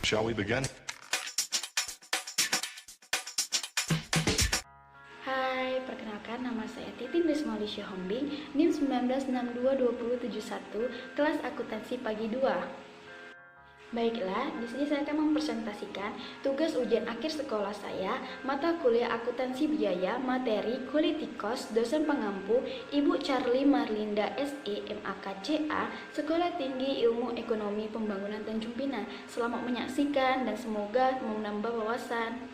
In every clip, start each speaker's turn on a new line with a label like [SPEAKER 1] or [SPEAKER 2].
[SPEAKER 1] Shall we begin?
[SPEAKER 2] Hai, perkenalkan nama saya Titin Rismoli Syahombing, NIM 19622071, kelas akuntansi pagi 2. Baiklah, di sini saya akan mempresentasikan tugas ujian akhir sekolah saya, mata kuliah akuntansi biaya, materi, quality cost, dosen pengampu, Ibu Charlie Marlinda SE, MAKCA, Sekolah Tinggi Ilmu Ekonomi Pembangunan Tanjung Pinang. Selamat menyaksikan dan semoga menambah wawasan.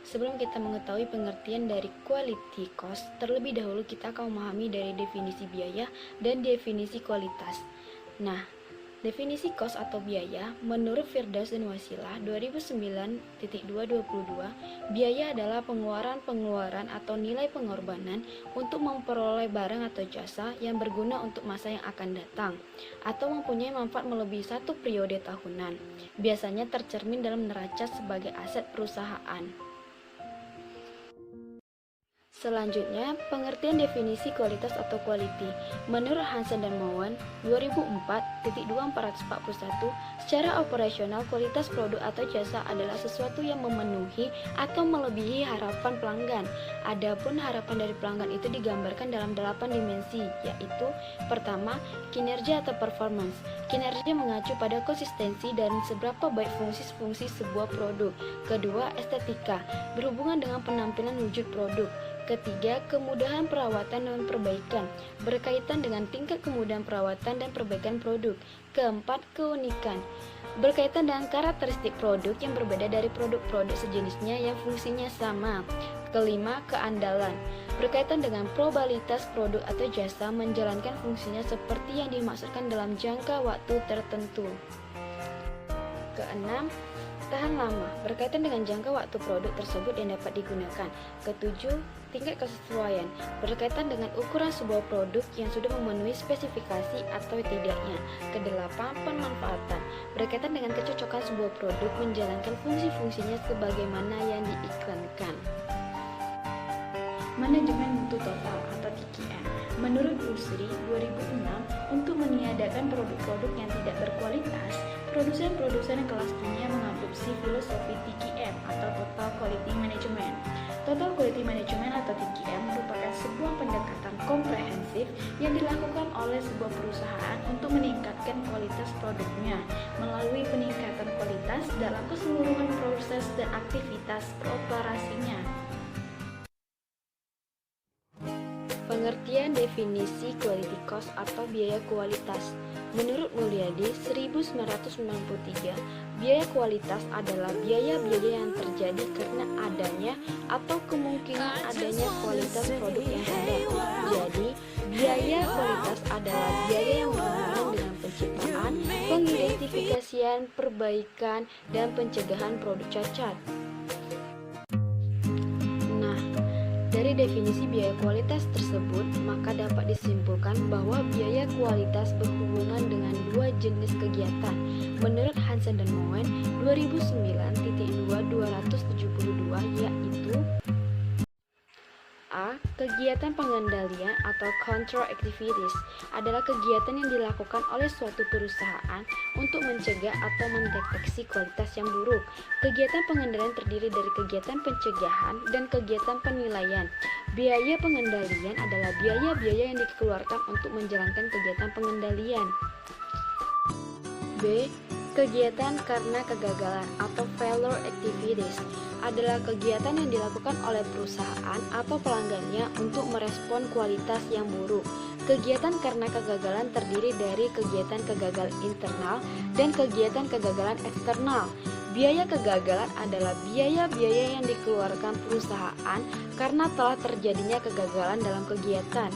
[SPEAKER 2] Sebelum kita mengetahui pengertian dari quality cost, terlebih dahulu kita akan memahami dari definisi biaya dan definisi kualitas. Nah, definisi cost atau biaya, menurut Firdaus dan Wasilah 2009.222, biaya adalah pengeluaran atau nilai pengorbanan untuk memperoleh barang atau jasa yang berguna untuk masa yang akan datang, atau mempunyai manfaat melebihi satu periode tahunan. Biasanya tercermin dalam neraca sebagai aset perusahaan. Selanjutnya, pengertian definisi kualitas atau quality. Menurut Hansen dan Mowen 2004.2441, secara operasional kualitas produk atau jasa adalah sesuatu yang memenuhi atau melebihi harapan pelanggan. Adapun harapan dari pelanggan itu digambarkan dalam 8 dimensi, yaitu pertama, kinerja atau performance. Kinerja mengacu pada konsistensi dan seberapa baik fungsi-fungsi sebuah produk. Kedua, estetika, berhubungan dengan penampilan wujud produk. Ketiga, kemudahan perawatan dan perbaikan, berkaitan dengan tingkat kemudahan perawatan dan perbaikan produk. Keempat, keunikan, berkaitan dengan karakteristik produk yang berbeda dari produk-produk sejenisnya yang fungsinya sama. Kelima, keandalan, berkaitan dengan probabilitas produk atau jasa menjalankan fungsinya seperti yang dimaksudkan dalam jangka waktu tertentu. Keenam, tahan lama, berkaitan dengan jangka waktu produk tersebut yang dapat digunakan. Ketujuh, tingkat kesesuaian, berkaitan dengan ukuran sebuah produk yang sudah memenuhi spesifikasi atau tidaknya. Kedelapan, pemanfaatan, berkaitan dengan kecocokan sebuah produk menjalankan fungsi-fungsinya sebagaimana yang diiklankan. Manajemen mutu total atau TKM. Menurut Busri 2006, untuk meniadakan produk-produk yang tidak berkualitas, produsen-produsen kelas dunia mengadopsi filosofi TQM atau Total Quality Management. Total Quality Management atau TQM merupakan sebuah pendekatan komprehensif yang dilakukan oleh sebuah perusahaan untuk meningkatkan kualitas produknya melalui peningkatan kualitas dalam keseluruhan proses dan aktivitas peroperasinya. Pengertian definisi quality cost atau biaya kualitas. Menurut Mulyadi 1993, biaya kualitas adalah biaya-biaya yang terjadi karena adanya atau kemungkinan adanya kualitas produk yang ada. Jadi, biaya kualitas adalah biaya yang berhubungan dengan penciptaan, pengidentifikasian, perbaikan, dan pencegahan produk cacat. Dari definisi biaya kualitas tersebut, maka dapat disimpulkan bahwa biaya kualitas berhubungan dengan dua jenis kegiatan. Menurut Hansen dan Mowen 2009.272, yaitu A. Kegiatan pengendalian atau control activities adalah kegiatan yang dilakukan oleh suatu perusahaan untuk mencegah atau mendeteksi kualitas yang buruk. Kegiatan pengendalian terdiri dari kegiatan pencegahan dan kegiatan penilaian. Biaya pengendalian adalah biaya-biaya yang dikeluarkan untuk menjalankan kegiatan pengendalian. B. Kegiatan karena kegagalan atau failure activities adalah kegiatan yang dilakukan oleh perusahaan atau pelanggannya untuk merespon kualitas yang buruk. Kegiatan karena kegagalan terdiri dari kegiatan kegagalan internal dan kegiatan kegagalan eksternal. Biaya kegagalan adalah biaya-biaya yang dikeluarkan perusahaan karena telah terjadinya kegagalan dalam kegiatan.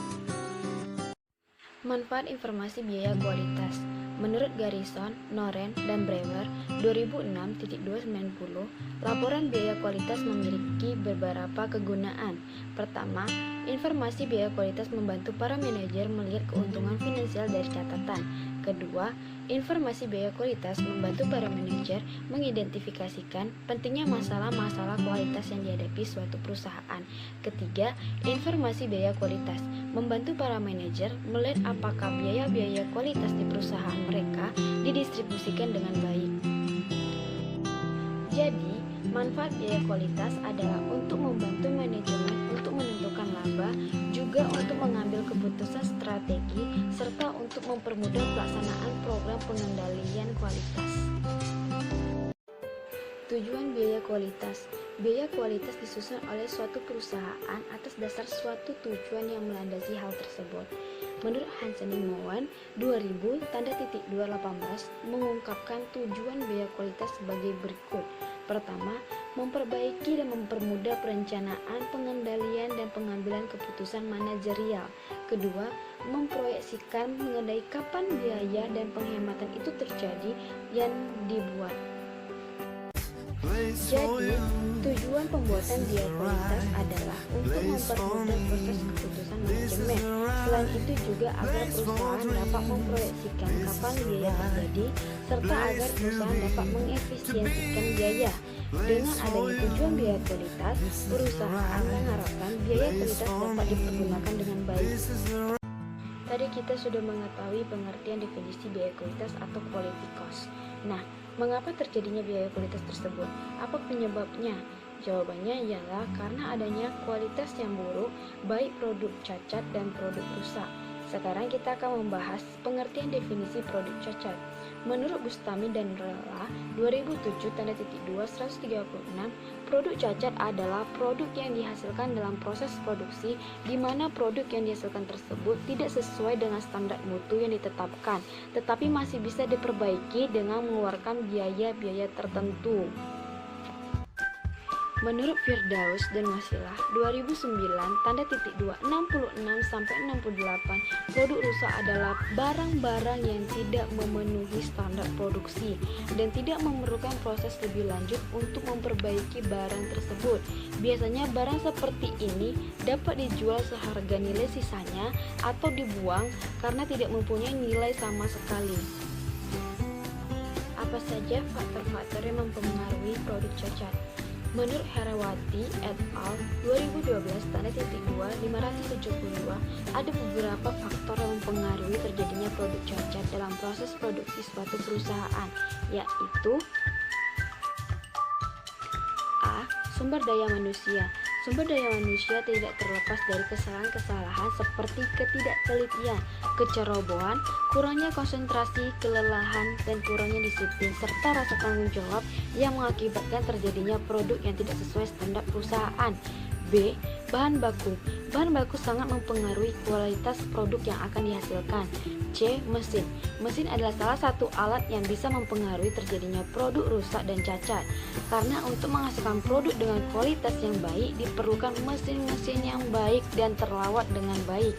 [SPEAKER 2] Manfaat informasi biaya kualitas. Menurut Garrison, Noren, dan Brewer 2006.290, laporan biaya kualitas memiliki beberapa kegunaan. Pertama, informasi biaya kualitas membantu para manajer melihat keuntungan finansial dari catatan. Kedua, informasi biaya kualitas membantu para manajer mengidentifikasikan pentingnya masalah-masalah kualitas yang dihadapi suatu perusahaan. Ketiga, informasi biaya kualitas, membantu para manajer melihat apakah biaya-biaya kualitas di perusahaan mereka didistribusikan dengan baik. Jadi, manfaat biaya kualitas adalah untuk membantu manajemen untuk menentukan laba, juga untuk mengambil keputusan strategi, serta untuk mempermudah pelaksanaan program pengendalian kualitas. Tujuan biaya kualitas. Biaya kualitas disusun oleh suatu perusahaan atas dasar suatu tujuan yang melandasi hal tersebut. Menurut Hansen Moen 2000-218 mengungkapkan tujuan biaya kualitas sebagai berikut. Pertama, memperbaiki dan mempermudah perencanaan, pengendalian, dan pengambilan keputusan manajerial. Kedua, memproyeksikan mengenai kapan biaya dan penghematan itu terjadi yang dibuat. Jadi, tujuan pembuatan biaya kualitas adalah untuk mempermudah proses keputusan manajemen. Selain itu juga agar perusahaan dapat memproyeksikan kapan biaya terjadi, serta agar perusahaan dapat mengefisiensikan biaya. Dengan adanya tujuan biaya kualitas, perusahaan mengharapkan biaya kualitas dapat dipergunakan dengan baik. Tadi kita sudah mengetahui pengertian definisi biaya kualitas atau quality cost. Nah, mengapa terjadinya biaya kualitas tersebut? Apa penyebabnya? Jawabannya ialah karena adanya kualitas yang buruk, baik produk cacat dan produk rusak. Sekarang kita akan membahas pengertian definisi produk cacat. Menurut Bustami dan Rela 2007-2-136, produk cacat adalah produk yang dihasilkan dalam proses produksi di mana produk yang dihasilkan tersebut tidak sesuai dengan standar mutu yang ditetapkan, tetapi masih bisa diperbaiki dengan mengeluarkan biaya-biaya tertentu. Menurut Firdaus dan Wasilah 2009-2-66-68, produk rusak adalah barang-barang yang tidak memenuhi standar produksi dan tidak memerlukan proses lebih lanjut untuk memperbaiki barang tersebut. Biasanya barang seperti ini dapat dijual seharga nilai sisanya atau dibuang karena tidak mempunyai nilai sama sekali. Apa saja faktor-faktor yang mempengaruhi produk cacat? Menurut Herawati et al. 2012-2-572, ada beberapa faktor yang mempengaruhi terjadinya produk cacat dalam proses produksi suatu perusahaan, yaitu A. Sumber daya manusia. Sumber daya manusia tidak terlepas dari kesalahan-kesalahan seperti ketidaktelitian, kecerobohan, kurangnya konsentrasi, kelelahan, dan kurangnya disiplin, serta rasa tanggung jawab yang mengakibatkan terjadinya produk yang tidak sesuai standar perusahaan. B. Bahan baku. Bahan baku sangat mempengaruhi kualitas produk yang akan dihasilkan. C. Mesin. Mesin adalah salah satu alat yang bisa mempengaruhi terjadinya produk rusak dan cacat. Karena untuk menghasilkan produk dengan kualitas yang baik diperlukan mesin-mesin yang baik dan terawat dengan baik.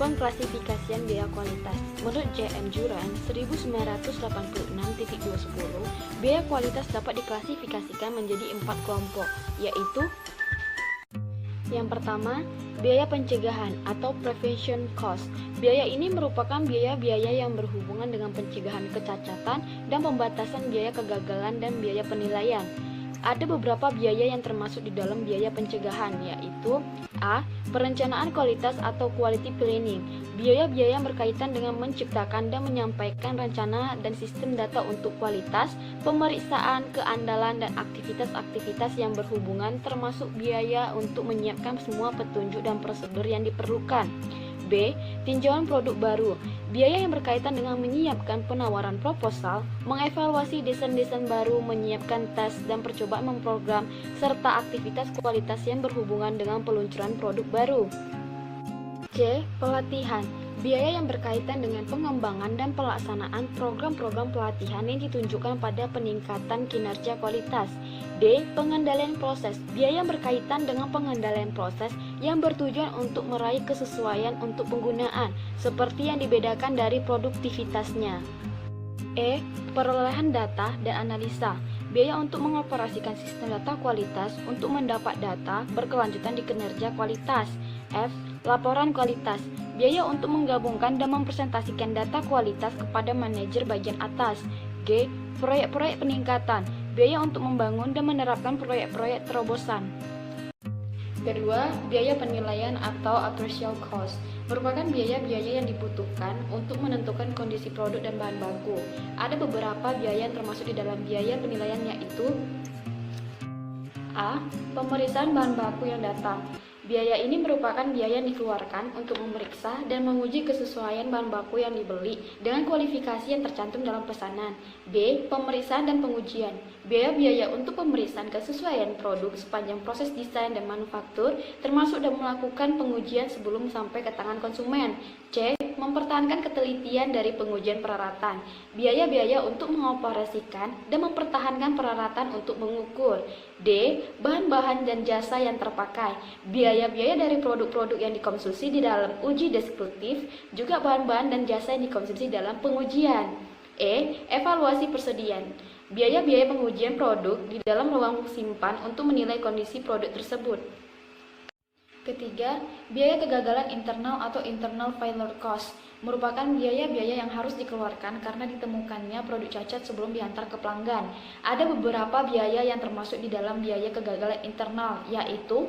[SPEAKER 2] Pengklasifikasian biaya kualitas. Menurut J.M. Juran 1986-210, biaya kualitas dapat diklasifikasikan menjadi 4 kelompok, yaitu yang pertama, biaya pencegahan atau prevention cost. Biaya ini merupakan biaya-biaya yang berhubungan dengan pencegahan kecacatan dan pembatasan biaya kegagalan dan biaya penilaian. Ada beberapa biaya yang termasuk di dalam biaya pencegahan, yaitu A. Perencanaan kualitas atau quality planning. Biaya-biaya yang berkaitan dengan menciptakan dan menyampaikan rencana dan sistem data untuk kualitas, pemeriksaan, keandalan, dan aktivitas-aktivitas yang berhubungan, termasuk biaya untuk menyiapkan semua petunjuk dan prosedur yang diperlukan. B. Tinjauan produk baru. Biaya yang berkaitan dengan menyiapkan penawaran proposal, mengevaluasi desain-desain baru, menyiapkan tes dan percobaan memprogram, serta aktivitas kualitas yang berhubungan dengan peluncuran produk baru. C. Pelatihan. Biaya yang berkaitan dengan pengembangan dan pelaksanaan program-program pelatihan yang ditunjukkan pada peningkatan kinerja kualitas. D. Pengendalian proses. Biaya yang berkaitan dengan pengendalian proses yang bertujuan untuk meraih kesesuaian untuk penggunaan, seperti yang dibedakan dari produktivitasnya. E. Perolehan data dan analisa. Biaya untuk mengoperasikan sistem data kualitas untuk mendapat data berkelanjutan di kinerja kualitas. F. Laporan kualitas. Biaya untuk menggabungkan dan mempresentasikan data kualitas kepada manajer bagian atas. G. Proyek-proyek peningkatan. Biaya untuk membangun dan menerapkan proyek-proyek terobosan. Kedua, biaya penilaian atau appraisal cost merupakan biaya-biaya yang dibutuhkan untuk menentukan kondisi produk dan bahan baku. Ada beberapa biaya yang termasuk di dalam biaya penilaian, yaitu A. Pemeriksaan bahan baku yang datang. Biaya ini merupakan biaya yang dikeluarkan untuk memeriksa dan menguji kesesuaian bahan baku yang dibeli dengan kualifikasi yang tercantum dalam pesanan. B. Pemeriksaan dan pengujian. Biaya-biaya untuk pemeriksaan kesesuaian produk sepanjang proses desain dan manufaktur, termasuk dan melakukan pengujian sebelum sampai ke tangan konsumen. C. Mempertahankan ketelitian dari pengujian peralatan. Biaya-biaya untuk mengoperasikan dan mempertahankan peralatan untuk mengukur. D. Bahan-bahan dan jasa yang terpakai. Biaya-biaya dari produk-produk yang dikonsumsi di dalam uji deskriptif, juga bahan-bahan dan jasa yang dikonsumsi dalam pengujian. E. Evaluasi persediaan. Biaya-biaya pengujian produk di dalam ruang simpan untuk menilai kondisi produk tersebut. Ketiga, biaya kegagalan internal atau internal failure cost merupakan biaya-biaya yang harus dikeluarkan karena ditemukannya produk cacat sebelum diantar ke pelanggan. Ada beberapa biaya yang termasuk di dalam biaya kegagalan internal, yaitu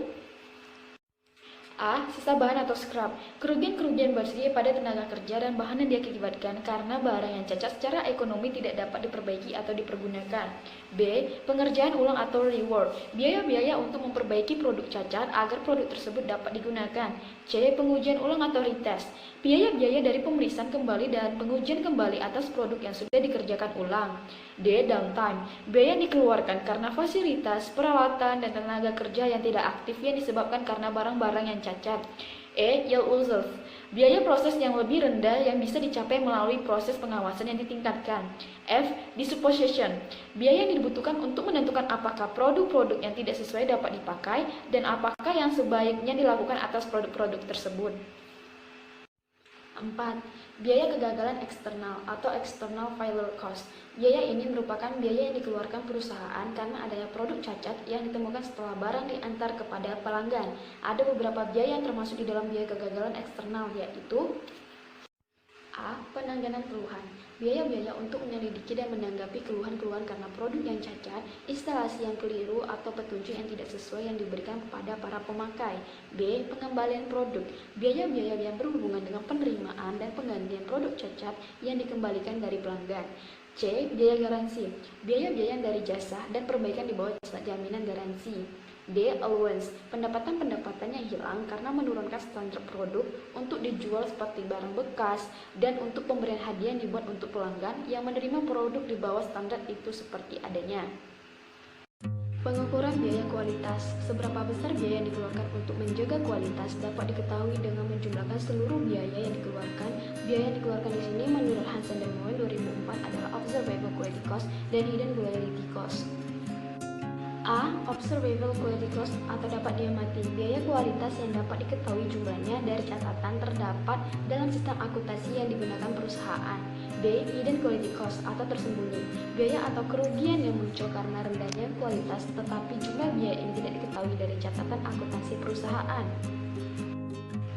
[SPEAKER 2] A. Sisa bahan atau scrap. Kerugian-kerugian bersih pada tenaga kerja dan bahan yang diakibatkan karena barang yang cacat secara ekonomi tidak dapat diperbaiki atau dipergunakan. B. Pengerjaan ulang atau rework. Biaya-biaya untuk memperbaiki produk cacat agar produk tersebut dapat digunakan. C. Pengujian ulang atau retest. Biaya-biaya dari pemeriksaan kembali dan pengujian kembali atas produk yang sudah dikerjakan ulang. D. Downtime. Biaya yang dikeluarkan karena fasilitas, peralatan, dan tenaga kerja yang tidak aktif yang disebabkan karena barang-barang yang cacat. E. Yield loss. Biaya proses yang lebih rendah yang bisa dicapai melalui proses pengawasan yang ditingkatkan. F. Disposition. Biaya yang dibutuhkan untuk menentukan apakah produk-produk yang tidak sesuai dapat dipakai dan apakah yang sebaiknya dilakukan atas produk-produk tersebut. 4. Biaya kegagalan eksternal atau external failure cost. Biaya ini merupakan biaya yang dikeluarkan perusahaan karena adanya produk cacat yang ditemukan setelah barang diantar kepada pelanggan. Ada beberapa biaya yang termasuk di dalam biaya kegagalan eksternal, yaitu A. Penanganan keluhan. Biaya-biaya untuk menyelidiki dan menanggapi keluhan-keluhan karena produk yang cacat, instalasi yang keliru, atau petunjuk yang tidak sesuai yang diberikan kepada para pemakai. B. Pengembalian produk. Biaya-biaya yang berhubungan dengan penerimaan dan penggantian produk cacat yang dikembalikan dari pelanggan. C. Biaya garansi. Biaya-biaya dari jasa dan perbaikan di bawah jasa jaminan garansi. D. Allowance. Pendapatan-pendapatan yang hilang karena menurunkan standar produk untuk dijual seperti barang bekas dan untuk pemberian hadiah yang dibuat untuk pelanggan yang menerima produk di bawah standar itu seperti adanya. Pengukuran biaya kualitas. Seberapa besar biaya yang dikeluarkan untuk menjaga kualitas dapat diketahui dengan menjumlahkan seluruh biaya yang dikeluarkan. Biaya yang dikeluarkan di sini menurut Hansen dan Moen 2004 adalah observable quality cost dan hidden quality cost. A. Observable quality cost atau dapat diamati. Biaya kualitas yang dapat diketahui jumlahnya dari catatan terdapat dalam sistem akuntansi yang digunakan perusahaan. B. Hidden quality cost atau tersembunyi. Biaya atau kerugian yang muncul karena rendahnya kualitas tetapi jumlah biaya ini tidak diketahui dari catatan akuntansi perusahaan.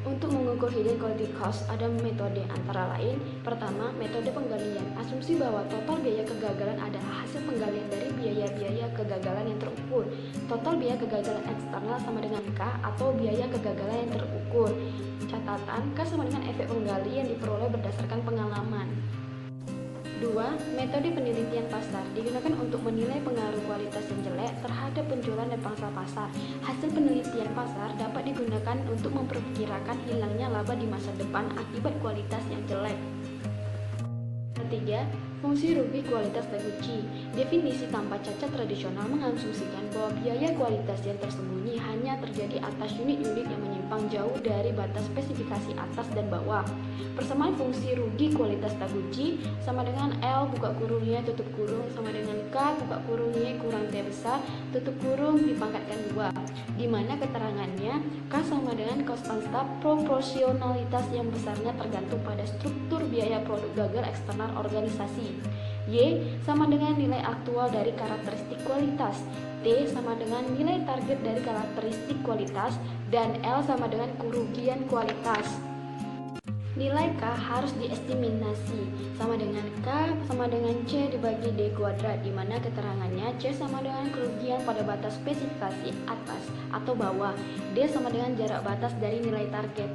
[SPEAKER 2] Untuk mengukur hidden quality cost ada metode antara lain. Pertama, metode penggalian. Asumsi bahwa total biaya kegagalan adalah hasil penggalian dari biaya-biaya kegagalan yang terukur. Total biaya kegagalan eksternal sama dengan K atau biaya kegagalan yang terukur. Catatan, K sama dengan efek penggali yang diperoleh berdasarkan pengalaman. 2. Metode penelitian pasar digunakan untuk menilai pengaruh kualitas yang jelek terhadap penjualan dan pangsa pasar. Hasil penelitian pasar dapat digunakan untuk memperkirakan hilangnya laba di masa depan akibat kualitas yang jelek. 3. Fungsi rugi kualitas Taguchi. Definisi tanpa cacat tradisional mengasumsikan bahwa biaya kualitas yang tersembunyi hanya terjadi atas unit-unit yang menyimpang jauh dari batas spesifikasi atas dan bawah. Persamaan fungsi rugi kualitas Taguchi sama dengan L buka kurung Y tutup kurung sama dengan K buka kurung Y kurang T besar tutup kurung dipangkatkan 2, di mana keterangannya K sama dengan konstanta proporsionalitas yang besarnya tergantung pada struktur biaya produk gagal eksternal organisasi. Y sama dengan nilai aktual dari karakteristik kualitas, T sama dengan nilai target dari karakteristik kualitas, dan L sama dengan kerugian kualitas. Nilai K harus diestimasi, sama dengan K sama dengan C dibagi D kuadrat, di mana keterangannya C sama dengan kerugian pada batas spesifikasi atas atau bawah, D sama dengan jarak batas dari nilai target.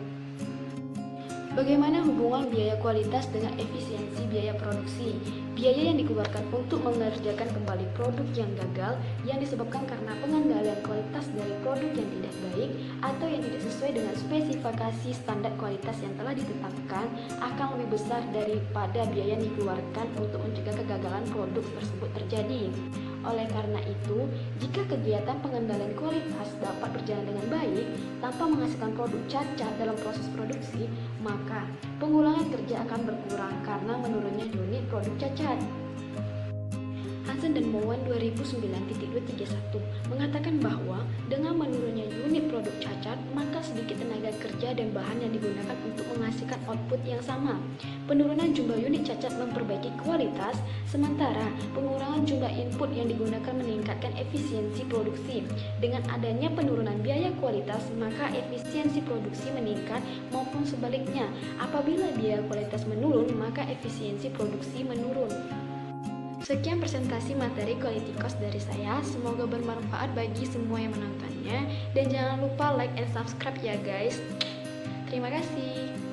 [SPEAKER 2] Bagaimana hubungan biaya kualitas dengan efisiensi biaya produksi? Biaya yang dikeluarkan untuk mengerjakan kembali produk yang gagal yang disebabkan karena pengendalian kualitas dari produk yang tidak baik atau yang tidak sesuai dengan spesifikasi standar kualitas yang telah ditetapkan akan lebih besar daripada biaya yang dikeluarkan untuk mencegah kegagalan produk tersebut terjadi. Oleh karena itu, jika kegiatan pengendalian kualitas dapat berjalan dengan baik tanpa menghasilkan produk cacat dalam proses produksi, maka pengulangan kerja akan berkurang karena menurunnya unit produk cacat. Hansen dan Mowen 2009.231 mengatakan bahwa dengan menurunnya unit produk cacat, maka sedikit tenaga kerja dan bahan yang digunakan untuk menghasilkan output yang sama. Penurunan jumlah unit cacat memperbaiki kualitas, sementara pengurangan jumlah input yang digunakan meningkatkan efisiensi produksi. Dengan adanya penurunan biaya kualitas, maka efisiensi produksi meningkat maupun sebaliknya. Apabila biaya kualitas menurun, maka efisiensi produksi menurun. Sekian presentasi materi Quality Cost dari saya, semoga bermanfaat bagi semua yang menontonnya, dan jangan lupa like and subscribe ya guys. Terima kasih.